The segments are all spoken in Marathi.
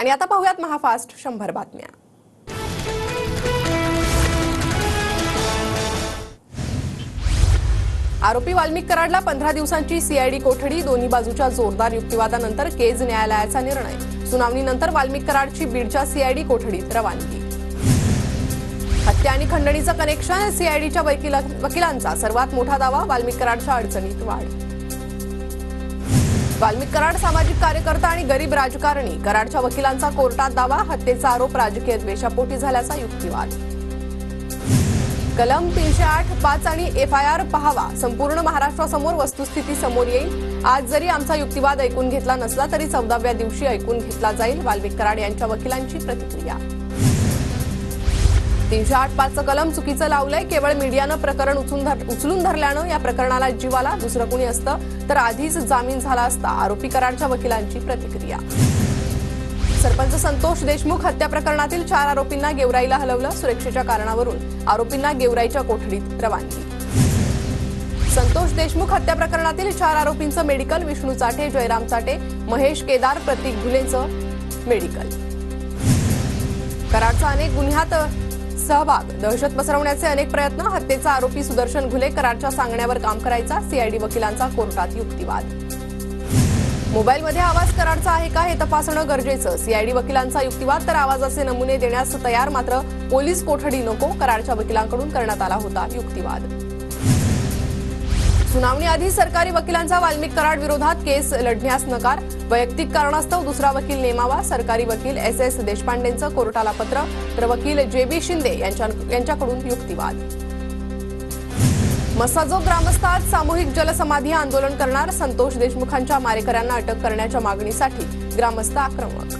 आणि आता पाहूयात महाफास्ट 100 बातम्या। आरोपी वाल्मिक कराडला 15 दिवसांची सीआयडी कोठडी, दोन्ही बाजूच्या जोरदार युक्तिवादानंतर केज न्यायालयाचा निर्णय। सुनावणीनंतर वाल्मिक कराडची बीडच्या सीआयडी कोठडीत रवानगी। हत्या आणि खंडणीचं कनेक्शन, सीआयडीच्या वकिलांचा सर्वात मोठा दावा, वाल्मिक कराडच्या अडचणीत वाढ। वाल्मिक कराड सामाजिक कार्यकर्ता आणि गरीब राजकारणी, कराडच्या वकिलांचा कोर्टात दावा, हत्येचा आरोप राजकीय द्वेषापोटी झाल्याचा युक्तिवाद। कलम 308(5) आणि एफआयआर पहावा, संपूर्ण महाराष्ट्रासमोर वस्तुस्थिती समोर येईल। आज जरी आमचा युक्तिवाद ऐकून घेतला नसला तरी 14व्या दिवशी ऐकून घेतला जाईल, वाल्मिक कराड यांच्या वकिलांची प्रतिक्रिया। 308(5) कलम चुकीचं लावलंय, केवळ मीडियानं प्रकरण उचलून धरल्यानं या प्रकरणाला जीव आला, दुसरं कुणी असतं तर आधीच जामीन झाला असता, आरोपी कराडच्या वकिलांची प्रतिक्रिया। सरपंच संतोष देशमुख हत्या प्रकरणातील 4 आरोपींना गेवराईला हलवलं, सुरक्षेच्या कारणावरून आरोपींना गेवराईच्या कोठडीत रवानगी। संतोष देशमुख हत्या प्रकरणातील 4 आरोपींचं मेडिकल, विष्णू चाटे, जयराम चाटे, महेश केदार, प्रतीक घुलेंचं मेडिकल। कराडचा अनेक गुन्ह्यात सहभाग, दहशत पसरवण्याचे अनेक प्रयत्न, हत्येचा आरोपी सुदर्शन घुले कराडच्या सांगण्यावर काम करायचा, सीआयडी वकिलांचा कोर्टात युक्तिवाद। मोबाईलमध्ये आवाज कराडचा आहे का हे तपासणं गरजेचं, सीआयडी वकिलांचा युक्तिवाद, तर आवाजाचे नमुने देण्यास तयार, मात्र पोलीस कोठडी नको, कराडच्या वकिलांकडून करण्यात आला होता युक्तिवाद। सुनावणीआधी सरकारी वकिलांचा वाल्मिक कराड विरोधात केस लढण्यास नकार, वैयक्तिक कारणास्तव दुसरा वकील नेमावा, सरकारी वकील SS देशपांडेंचं कोर्टाला पत्र, तर वकील JB शिंदे यांच्याकडून युक्तिवाद। मस्साजोग ग्रामस्थ आज सामूहिक जलसमाधी आंदोलन करणार, संतोष देशमुखांच्या मारेकऱ्यांना अटक करण्याच्या मागणीसाठी ग्रामस्थ आक्रमक।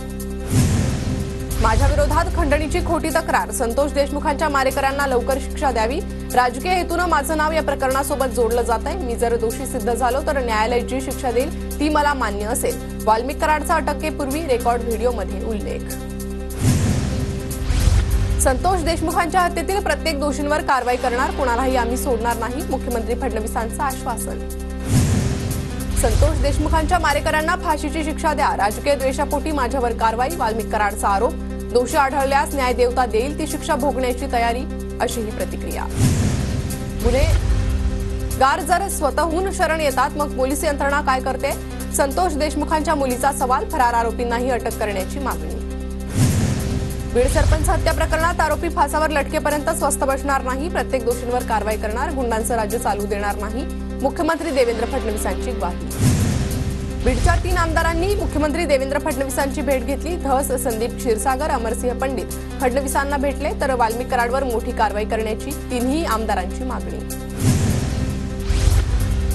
माझ्या विरोधात खंडणीची खोटी तक्रार, संतोष देशमुखांच्या मारेकऱ्यांना लवकर शिक्षा द्यावी, राजकीय हेतूनं माझं नाव या प्रकरणासोबत जोडलं जात आहे, मी जर दोषी सिद्ध झालो तर न्यायालय जी शिक्षा देईल ती मला मान्य असेल, वाल्मिक कराडचा अटकेपूर्वी रेकॉर्ड व्हिडिओमध्ये उल्लेख। संतोष देशमुखांच्या हत्येतील प्रत्येक दोषींवर कारवाई करणार, कुणालाही आम्ही सोडणार नाही, मुख्यमंत्री फडणवीसांचं आश्वासन। संतोष देशमुखांच्या मारेकऱ्यांना फाशीची शिक्षा द्या, राजकीय द्वेषापोटी माझ्यावर कारवाई, वाल्मिक कराडचा आरोप, दोषी आढळल्यास न्यायदेवता देईल ती शिक्षा भोगण्याची तयारी, अशीही प्रतिक्रिया। गुन्हेगार जर स्वतःहून शरण येतात मग पोलीस यंत्रणा काय करते, संतोष देशमुखांच्या मुलीचा सवाल, फरार आरोपींनाही अटक करण्याची मागणी। बीड सरपंच हत्या प्रकरणात आरोपी फासावर लटकेपर्यंत स्वस्थ बसणार नाही, प्रत्येक दोषींवर कारवाई करणार, गुंडांचं राज्य चालू देणार नाही, मुख्यमंत्री देवेंद्र फडणवीसांची ग्वाही। बीडच्या 3 आमदारांनी मुख्यमंत्री देवेंद्र फडणवीसांची भेट घेतली, धस संदीप क्षीरसागर, अमरसिंह पंडित फडणवीसांना भेटले, तर वाल्मिक कराडवर मोठी कारवाई करण्याची 3ही आमदारांची मागणी।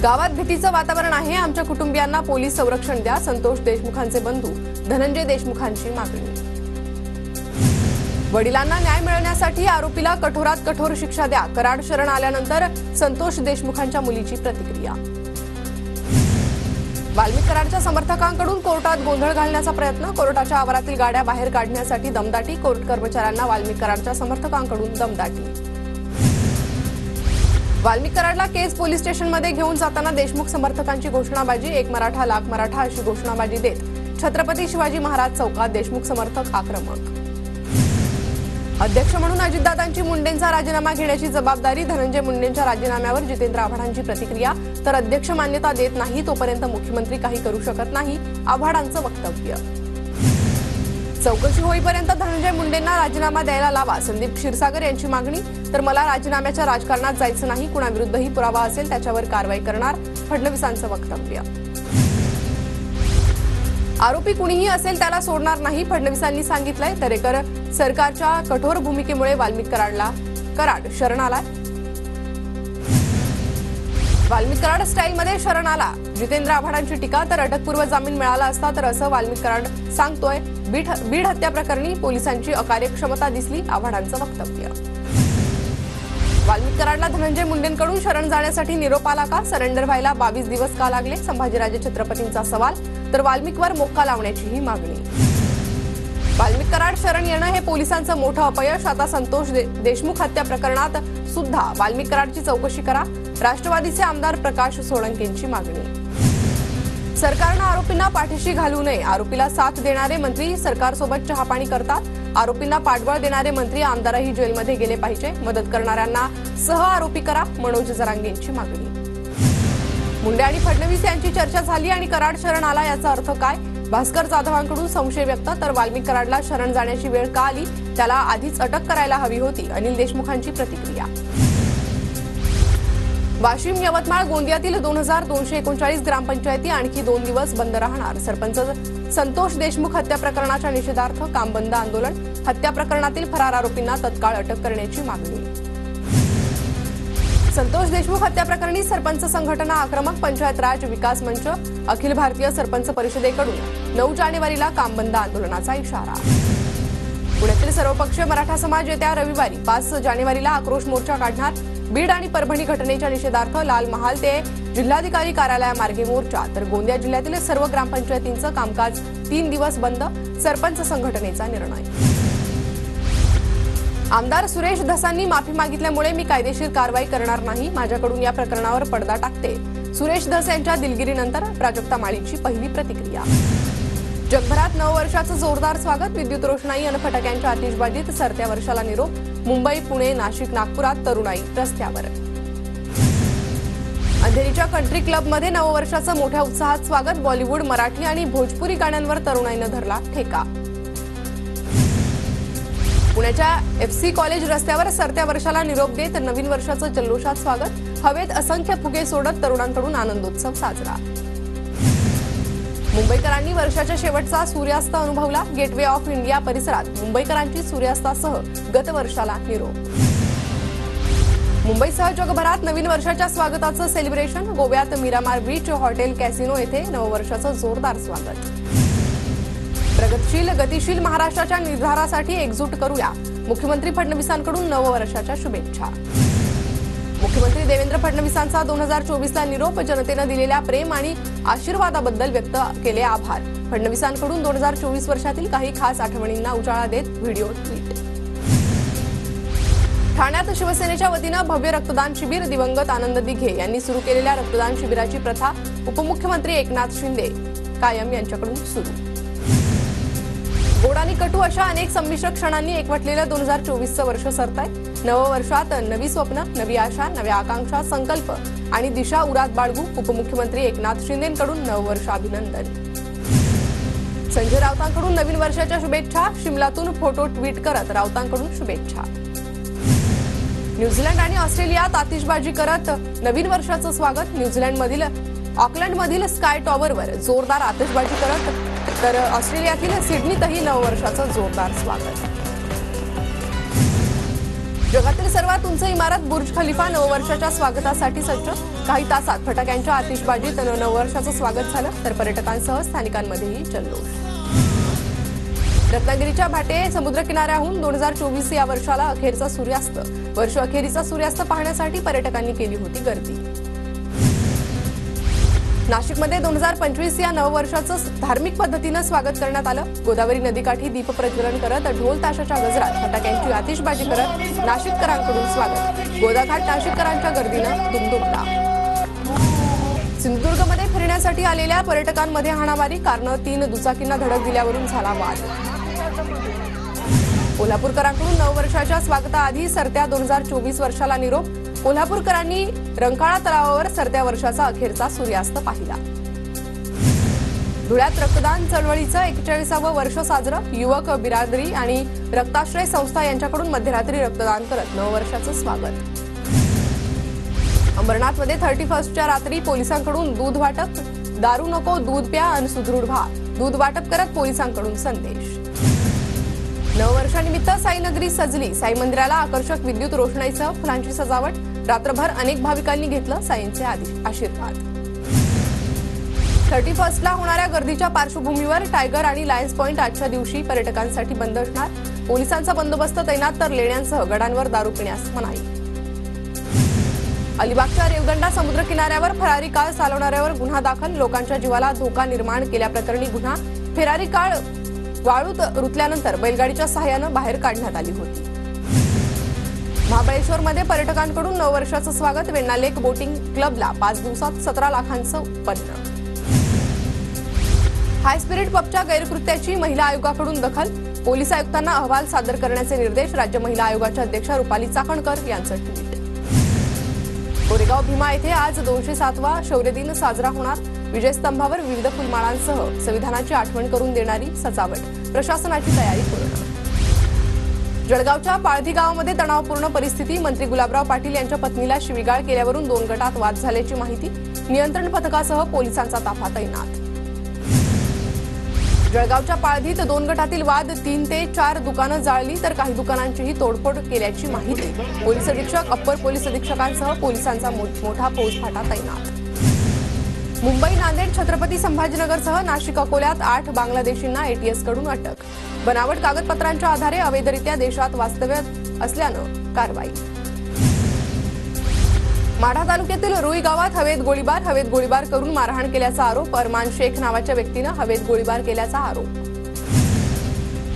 गावात भीतीचं वातावरण आहे, आमच्या कुटुंबियांना पोलीस संरक्षण द्या, संतोष देशमुखांचे बंधू धनंजय देशमुखांची मागणी। वडिलांना न्याय मिळण्यासाठी आरोपीला कठोरात कठोर शिक्षा द्या, कराड शरण आल्यानंतर संतोष देशमुखांच्या मुलीची प्रतिक्रिया। वाल्मिक कराडच्या समर्थकांकडून कोर्टात गोंधळ घालण्याचा प्रयत्न, कोर्टाच्या आवारातील गाड्या बाहेर काढण्यासाठी दमदाटी, कोर्ट कर्मचाऱ्यांना वाल्मिक कराडच्या समर्थकांकडून दमदाटी। वाल्मिक कराडला केज पोलीस स्टेशनमध्ये घेऊन जाताना देशमुख समर्थकांची घोषणाबाजी, एक मराठा लाख मराठा अशी घोषणाबाजी देत छत्रपती शिवाजी महाराज चौकात देशमुख समर्थक आक्रमक। अध्यक्ष म्हणून अजितदादांची मुंडेंचा राजीनामा घेण्याची जबाबदारी, धनंजय मुंडेंच्या राजीनाम्यावर जितेंद्र आव्हाडांची प्रतिक्रिया, तर अध्यक्ष मान्यता देत नाही तोपर्यंत मुख्यमंत्री काही करू शकत नाही, आव्हाडांचं वक्तव्य। चौकशी होईपर्यंत धनंजय मुंडेंना राजीनामा द्यायला लावा, संदीप क्षीरसागर यांची मागणी, तर मला राजीनाम्याच्या राजकारणात जायचं नाही, कुणाविरुद्धही पुरावा असेल त्याच्यावर कारवाई करणार, फडणवीसांचं वक्तव्य। आरोपी कुणीही असेल त्याला सोडणार नाही, फडणवीसांनी सांगितलंय, दरेकर सरकारच्या कठोर भूमिकेमुळे वाल्मिक कराड शरण आलाय, वाल्मिक कराड स्टाईलमध्ये शरण आला, जितेंद्र आव्हाडांची टीका, तर अटकपूर्व जामीन मिळाला असता तर असं वाल्मिक कराड सांगतोय, बीड हत्या प्रकरणी पोलिसांची अकार्यक्षमता दिसली, आव्हाडांचं वक्तव्य। वाल्मिक कराडला धनंजय मुंडेंकडून शरण जाण्यासाठी निरोप आला का, सरेंडर व्हायला 22 दिवस का लागले, संभाजीराजे छत्रपतींचा सवाल, तर वाल्मिकवर मोक्का लावण्याचीही मागणी। वाल्मिक कराड शरण येणं हे पोलिसांचं मोठं अपयश, आता संतोष देशमुख हत्या प्रकरणात सुद्धा वाल्मिक कराडची चौकशी करा, राष्ट्रवादीचे आमदार प्रकाश सोळंकेंची मागणी। सरकारनं आरोपींना पाठीशी घालू नये. आरोपीला साथ देणारे मंत्री सरकारसोबत चहापाणी करतात. आरोपींना पाठबळ देणारे मंत्री आमदारही जेलमध्ये गेले पाहिजे. मदत करणाऱ्यांना सह आरोपी करा. मनोज जरांगेंची मागणी. मुंडे आणि फडणवीस यांची चर्चा झाली आणि कराड शरण आला, याचा अर्थ काय? भास्कर जाधवांकडून संशय व्यक्त. तर वाल्मिक कराडला शरण जाण्याची वेळ का आली? त्याला आधीच अटक करायला हवी होती. अनिल देशमुखांची प्रतिक्रिया. वाशिम, यवतमाळ, गोंदियातील 2239 ग्रामपंचायती आणखी 2 दिवस बंद राहणार. सरपंच संतोष देशमुख हत्या प्रकरणाच्या निषेधार्थ काम बंद आंदोलन. हत्या प्रकरणातील फरार आरोपींना तत्काळ अटक करण्याची मागणी. संतोष देशमुख हत्या प्रकरणी सरपंच संघटना आक्रमक. पंचायत राज विकास मंच, अखिल भारतीय सरपंच परिषदेकडून 9 जानेवारीला काम बंद आंदोलनाचा इशारा. पुण्यातील सर्वपक्षीय मराठा समाज येत्या रविवारी 5 जानेवारीला आक्रोश मोर्चा काढणार. बीड आणि परभणी घटनेच्या निषेधार्थ लाल महाल ते जिल्हाधिकारी कार्यालयामार्गे मोर्चा. तर गोंदिया जिल्ह्यातील सर्व ग्रामपंचायतींचं कामकाज 3 दिवस बंद. सरपंच संघटनेचा निर्णय. आमदार सुरेश धसांनी माफी मागितल्यामुळे मी कायदेशीर कारवाई करणार नाही. माझ्याकडून या प्रकरणावर पडदा टाकते. सुरेश धस यांच्या दिलगिरीनंतर प्राजक्ता माळीची पहिली प्रतिक्रिया. जगभरात नववर्षाचं जोरदार स्वागत. विद्युत रोषणाई आणि फटाक्यांच्या आतिषबाजीत सरत्या वर्षाला निरोप. मुंबई, पुणे, नाशिक, नागपुरात तरुणाई रस्त्यावर. अंधेरीच्या कंट्री क्लबमध्ये नववर्षाचं मोठ्या उत्साहात स्वागत. बॉलिवूड, मराठी आणि भोजपुरी गाण्यांवर तरुणाईनं धरला ठेका. पुण्याच्या FC कॉलेज रस्त्यावर सरत्या वर्षाला निरोप देत नवीन वर्षाचं जल्लोषात स्वागत. हवेत असंख्य फुगे सोडत तरुणांकडून आनंदोत्सव साजरा. मुंबईकरांनी वर्षाच्या शेवटचा सूर्यास्त अनुभवला. गेटवे ऑफ इंडिया परिसरात मुंबईकरांची सूर्यास्तासह गतवर्षाला निरोप. मुंबईसह जगभरात नवीन वर्षाच्या स्वागताचं सेलिब्रेशन. गोव्यात मिरामार बीच हॉटेल कॅसिनो येथे नववर्षाचं जोरदार स्वागत. प्रगतशील गतिशील महाराष्ट्राच्या निर्धारासाठी एकजूट करूया. मुख्यमंत्री फडणवीसांकडून नववर्षाच्या शुभेच्छा. मुख्यमंत्री देवेंद्र फडणवीसांचा 2024ला निरोप. जनतेनं दिलेल्या प्रेम आणि आशीर्वादाबद्दल व्यक्त केले आभार. फडणवीसांकडून 2024 वर्षातील काही खास आठवणींना उजाळा देत व्हिडिओ ट्विट. ठाण्यात शिवसेनेच्या वतीनं भव्य रक्तदान शिबिर. दिवंगत आनंद दिघे यांनी सुरू केलेल्या रक्तदान शिबिराची प्रथा उपमुख्यमंत्री एकनाथ शिंदे कायम यांच्याकडून सुरू. गोड आणि कटू अशा अनेक संमिश्र क्षणांनी एकवटलेलं 2024चं वर्ष सरतंय. नववर्षात नवी स्वप्न, नवी आशा, नव्या आकांक्षा, संकल्प आणि दिशा उरात बाळगू. उपमुख्यमंत्री एकनाथ शिंदेंकडून नववर्ष अभिनंदन. संजय राऊतांकडून नवीन वर्षाच्या शुभेच्छा. शिमलातून फोटो ट्विट करत राऊतांकडून शुभेच्छा. न्यूझीलंड आणि ऑस्ट्रेलियात आतिषबाजी करत नवीन वर्षाचं स्वागत. न्यूझीलंडमधील ऑकलंडमधील स्काय टॉवरवर जोरदार आतिषबाजी करत, तर ऑस्ट्रेलियातील सिडनीतही नववर्षाचं जोरदार स्वागत. जगातील सर्वात उंच इमारत बुर्ज खलिफा नववर्षाच्या स्वागतासाठी सज्ज. काही तासात फटाक्यांच्या आतिषबाजीत नववर्षाचं स्वागत झालं, तर पर्यटकांसह स्थानिकांमध्येही जल्लोष. रत्नागिरीच्या भाटे समुद्र किनाऱ्याहून 2024 या वर्षाला अखेरचा सूर्यास्त. वर्ष अखेरीचा सूर्यास्त पाहण्यासाठी पर्यटकांनी केली होती गर्दी. नाशिकमध्ये 2025 या नववर्षाचं धार्मिक पद्धतीनं स्वागत करण्यात आलं. गोदावरी नदीकाठी दीप प्रज्वलन करत, ढोल ताशाच्या गजरात फटाक्यांची आतिषबाजी करत नाशिककरांकडून स्वागत. गोदाघाट नाशिककरांच्या गर्दीनं दुमदुमला. सिंधुदुर्गमध्ये फिरण्यासाठी आलेल्या पर्यटकांमध्ये हाणामारी. कारनं 3 दुचाकींना धडक दिल्यावरून झाला वाद. कोल्हापूरकरांकडून नववर्षाच्या स्वागताआधी सरत्या 2024 वर्षाला निरोप. कोल्हापूरकरांनी रंकाळा तलावावर सरत्या वर्षाचा अखेरचा सूर्यास्त पाहिला. धुळ्यात रक्तदान चळवळीचं 41वं वर्ष साजरं. युवक बिरादरी आणि रक्ताश्रय संस्था यांच्याकडून मध्यरात्री रक्तदान करत नववर्षाचं स्वागत. अंबरनाथमध्ये 31च्या रात्री पोलिसांकडून दूध वाटप. दारू नको, दूध प्या आणि सुदृढ व्हा. दूध वाटप करत पोलिसांकडून संदेश. नववर्षानिमित्त साईनगरी सजली. साई मंदिराला आकर्षक विद्युत रोषणाईसह फुलांची सजावट. रात्रभर अनेक भाविकांनी घेतलं साईंचे आशीर्वाद. 31ला होणाऱ्या गर्दीच्या पार्श्वभूमीवर टायगर आणि लायन्स पॉइंट आजच्या दिवशी पर्यटकांसाठी बंद असणार. पोलिसांचा बंदोबस्त तैनात, तर लेण्यांसह गडांवर दारू पिण्यास मनाई. अलिबागच्या रेवदंडा समुद्र किनाऱ्यावर फरारी काळ चालवणाऱ्यावर गुन्हा दाखल. लोकांच्या जीवाला धोका निर्माण केल्याप्रकरणी गुन्हा. फेरारी काळ वाळूत रुतल्यानंतर बैलगाडीच्या सहाय्यानं बाहेर काढण्यात आली होती. महाबळेश्वरमध्ये पर्यटकांकडून नववर्षाचं स्वागत. वेण्णा लेक बोटिंग क्लबला 5 दिवसात 17 लाखांचं उत्पन्न. हाय स्पिरिट पबच्या गैरकृत्याची महिला आयोगाकडून दखल, पोलीस आयुक्तांना अहवाल सादर करण्याचे निर्देश राज्य महिला आयोगाच्या अध्यक्षा रुपाली चाकणकर यांचं ट्विट. कोरेगाव भीमा येथे आज 207वा शौर्य दिन साजरा होणार, विजयस्तंभावर विविध फुलमाळांसह संविधानाची आठवण करून देणारी सजावट, प्रशासनाची तयारी पूर्ण. जळगावच्या पाळधी गावामध्ये तणावपूर्ण परिस्थिती, मंत्री गुलाबराव पाटील यांच्या पत्नीला शिवीगाळ केल्यावरून 2 गटात वाद झाल्याची माहिती, नियंत्रण पथकासह पोलिसांचा ताफा तैनात. जळगावच्या पाळधीत 2 गटातील वाद, 3 ते 4 दुकानं जाळली तर काही दुकानांचीही तोडफोड केल्याची माहिती, पोलीस अधीक्षक, अप्पर पोलीस अधीक्षकांसह पोलिसांचा मोठा फौजफाटा तैनात. मुंबई, नांदेड, छत्रपती संभाजीनगरसह नाशिक, अकोल्यात 8 बांगलादेशींना एटीएस कडून अटक, बनावट कागदपत्रांच्या आधारे अवैधरित्या देशात वास्तव्यात असल्यानं कारवाई. माढा तालुक्यातील रुई गावात हवेत गोळीबार करून मारहाण केल्याचा आरोप, अरमान शेख नावाच्या व्यक्तीनं हवेत गोळीबार केल्याचा आरोप.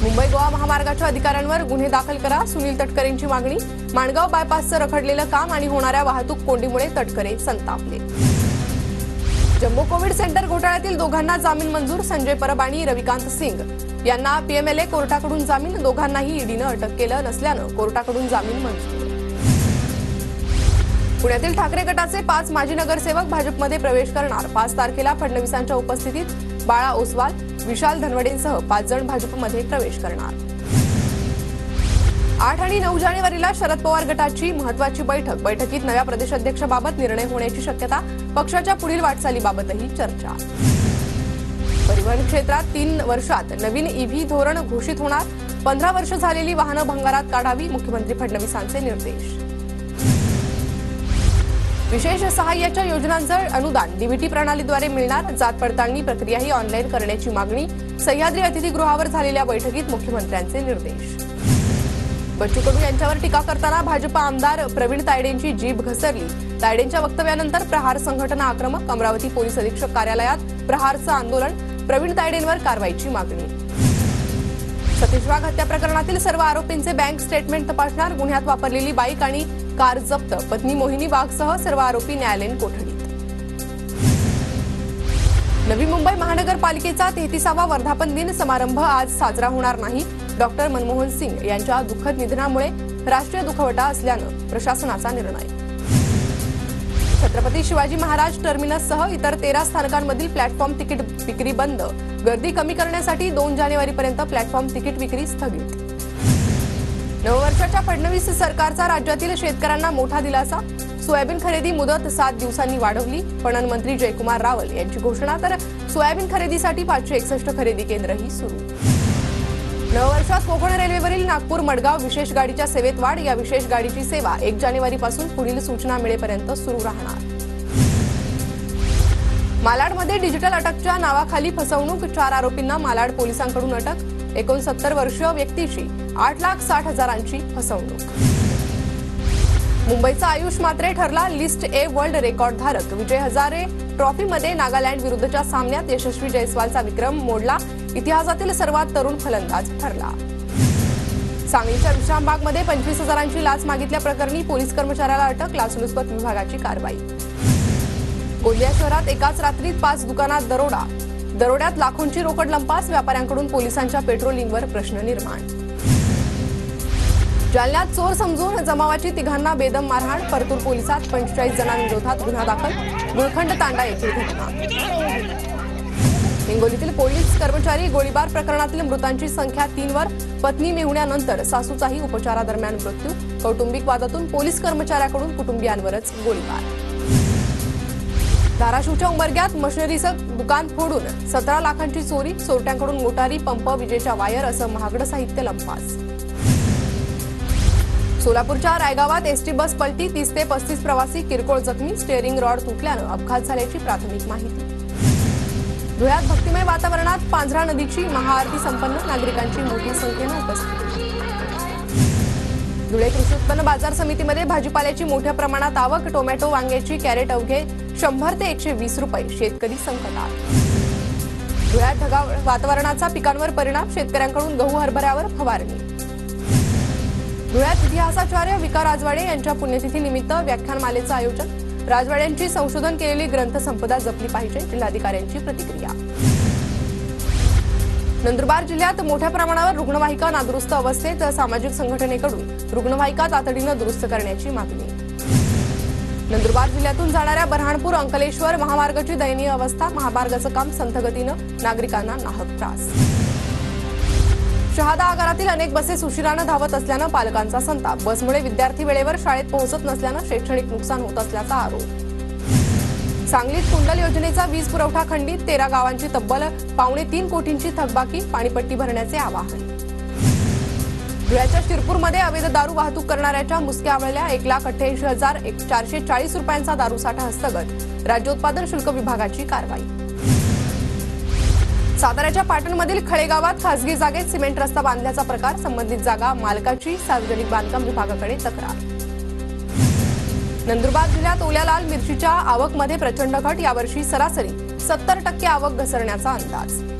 मुंबई गोवा महामार्गाच्या अधिकाऱ्यांवर गुन्हे दाखल करा, सुनील तटकरेंची मागणी, माणगाव बायपासचं रखडलेलं काम आणि होणाऱ्या वाहतूक कोंडीमुळे तटकरे संतापले. जम्बो कोविड सेंटर घोटाळ्यातील दोघांना जामीन मंजूर, संजय परब आणि रविकांत सिंग यांना पीएमएलए कोर्टाकडून जामीन, दोघांनाही ईडीनं अटक केलं नसल्यानं कोर्टाकडून जामीन मंजूर. पुण्यातील ठाकरे गटाचे 5 माजी नगरसेवक भाजपमध्ये प्रवेश करणार, 5 तारखेला फडणवीसांच्या उपस्थितीत बाळा ओसवाल, विशाल धनवडेंसह 5 जण भाजपमध्ये प्रवेश करणार. 8 आणि 9 जानेवारीला शरद पवार गटाची महत्वाची बैठकीत नव्या प्रदेशाध्यक्षाबाबत निर्णय होण्याची शक्यता, पक्षाच्या पुढील वाटचालीबाबतही चर्चा. परिवहन क्षेत्रात 3 वर्षात नवीन ईव्ही धोरण घोषित होणार, 15 वर्ष झालेली वाहनं भंगारात काढावी, मुख्यमंत्री फडणवीसांचे निर्देश. विशेष सहाय्याच्या योजनांचं अनुदान डीबीटी प्रणालीद्वारे मिळणार, जात पडताळणी प्रक्रियाही ऑनलाईन करण्याची मागणी, सह्याद्री अतिथीगृहावर झालेल्या बैठकीत मुख्यमंत्र्यांचे निर्देश. बच्चू कडू यांच्यावर टीका करताना भाजप आमदार प्रवीण तायडेंची जीभ घसरली, तायडेंच्या वक्तव्यानंतर प्रहार संघटना आक्रमक, अमरावती पोलीस अधीक्षक कार्यालयात प्रहारचं आंदोलन, प्रवीण तायडेंवर कारवाईची मागणी. सतीश वाघ हत्या प्रकरणातील सर्व आरोपींचे बँक स्टेटमेंट तपासणार, गुन्ह्यात वापरलेली बाईक आणि कार जप्त, पत्नी मोहिनी वाघसह सर्व आरोपी न्यायालयीन कोठडीत. नवी मुंबई महानगरपालिकेचा 33वा वर्धापन दिन समारंभ आज साजरा होणार नाही, डॉक्टर मनमोहन सिंग यांच्या दुःखद निधनामुळे राष्ट्रीय दुखवटा असल्यानं प्रशासनाचा निर्णय. छत्रपती शिवाजी महाराज टर्मिनससह इतर 13 स्थानकांमधील प्लॅटफॉर्म तिकीट विक्री बंद, गर्दी कमी करण्यासाठी 2 जानेवारीपर्यंत प्लॅटफॉर्म तिकीट विक्री स्थगित. नववर्षाच्या फडणवीस सरकारचा राज्यातील शेतकऱ्यांना मोठा दिलासा, सोयाबीन खरेदी मुदत 7 दिवसांनी वाढवली, पणन मंत्री जयकुमार रावल यांची घोषणा, तर सोयाबीन खरेदीसाठी 561 खरेदी केंद्रही सुरू. नववर्षात कोकण रेल्वेवरील नागपूर मडगाव विशेष गाडीच्या सेवेत वाढ, या विशेष गाडीची सेवा 1 जानेवारीपासून पुढील सूचना मिळेपर्यंत सुरू राहणार. मालाडमध्ये डिजिटल अटकच्या नावाखाली फसवणूक, 4 आरोपींना मालाड पोलिसांकडून अटक, 69 वर्षीय व्यक्तीची 8,60,000ची फसवणूक. मुंबईचा आयुष मात्रे ठरला लिस्ट ए वर्ल्ड रेकॉर्ड धारक, विजय हजारे ट्रॉफीमध्ये नागालँड विरुद्धच्या सामन्यात यशस्वी जयस्वालचा विक्रम मोडला, इतिहासातील सर्वात तरुण फलंदाज ठरला. सांगलीच्या विश्रामबागमध्ये 25,000ची लाच मागितल्याप्रकरणी पोलीस कर्मचाऱ्याला अटक, लाचलुचपत विभागाची कारवाई. गोंदिया शहरात एकाच रात्रीत 5 दुकानात दरोड्यात लाखोंची रोकड लंपास, व्यापाऱ्यांकडून पोलिसांच्या पेट्रोलिंगवर प्रश्न निर्माण. जालन्यात चोर समजून जमावाची 3घांना बेदम मारहाण, परतूर पोलिसात 45 जणांविरोधात गुन्हा दाखल, गुळखंड तांडा येथील घटना. हिंगोलीतील पोलीस कर्मचारी गोळीबार प्रकरणातील मृतांची संख्या 3 वर, पत्नी मेहुण्यानंतर सासूचाही उपचारादरम्यान मृत्यू, कौटुंबिक वादातून पोलीस कर्मचाऱ्याकडून कुटुंबियांवरच गोळीबार. धाराशिवच्या उंबरग्यात मशिनरीचं दुकान फोडून 17 लाखांची चोरी, चोरट्यांकडून मोटारी, पंप, विजेच्या वायर असं महागडं साहित्य लंपास. सोलापूरच्या रायगावात एसटी बस पलटी, 30 ते 35 प्रवासी किरकोळ जखमी, स्टीअरिंग रॉड तुटल्यानं अपघात झाल्याची प्राथमिक माहिती. धुळ्यात भक्तिमय वातावरणात पांझरा नदीची महाआरती संपन्न, नागरिकांची मोठ्या संख्येनं उपस्थिती. धुळे कृषी उत्पन्न बाजार समितीमध्ये भाजीपाल्याची मोठ्या प्रमाणात आवक, टोमॅटो, वांग्याची कॅरेट अवघे 100 ते 120 रुपये, शेतकरी संकटात. धुळ्यात ढगाळ वातावरणाचा पिकांवर परिणाम, शेतकऱ्यांकडून गहू हरभऱ्यावर फवारणी. धुळ्यात इतिहासाचार्य विका राजवाडे यांच्या पुण्यतिथीनिमित्त व्याख्यानमालेचं आयोजन, राजवाड्यांची संशोधन केलेली ग्रंथसंपदा जपली पाहिजे, जिल्हाधिकाऱ्यांची प्रतिक्रिया. नंदुरबार जिल्ह्यात मोठ्या प्रमाणावर रुग्णवाहिका नादुरुस्त अवस्थेत, सामाजिक संघटनेकडून रुग्णवाहिका तातडीनं दुरुस्त करण्याची मागणी. नंदुरबार जिल्ह्यातून जाणाऱ्या बऱ्हाणपूर अंकलेश्वर महामार्गाची दयनीय अवस्था, महामार्गाचं काम संथ गतीनं, नागरिकांना नाहक त्रास. शहादा आगारातील अनेक बसेस उशिरानं धावत असल्यानं पालकांचा संताप, बसमुळे विद्यार्थी वेळेवर शाळेत पोहोचत नसल्यानं शैक्षणिक नुकसान होत असल्याचा आरोप. सांगलीत कुंडल योजनेचा वीज पुरवठा खंडित, 13 गावांची तब्बल 3.25 कोटींची थकबाकी, पाणीपट्टी भरण्याचे आवाहन. धुळ्याच्या शिरपूरमध्ये अवैध दारू वाहतूक करणाऱ्याच्या मुसक्या आवळल्या, 1,88,440 रुपयांचा दारूसाठा हस्तगत, राज्य उत्पादन शुल्क विभागाची कारवाई. साताऱ्याच्या पाटणमधील खळे गावात खासगी जागेत सिमेंट रस्ता बांधल्याचा प्रकार, संबंधित जागा मालकाची, सार्वजनिक बांधकाम विभागाकडे तक्रार. नंदुरबार जिल्ह्यात ओल्या लाल मिरचीच्या आवकमध्ये प्रचंड घट, यावर्षी सरासरी 70% आवक घसरण्याचा अंदाज.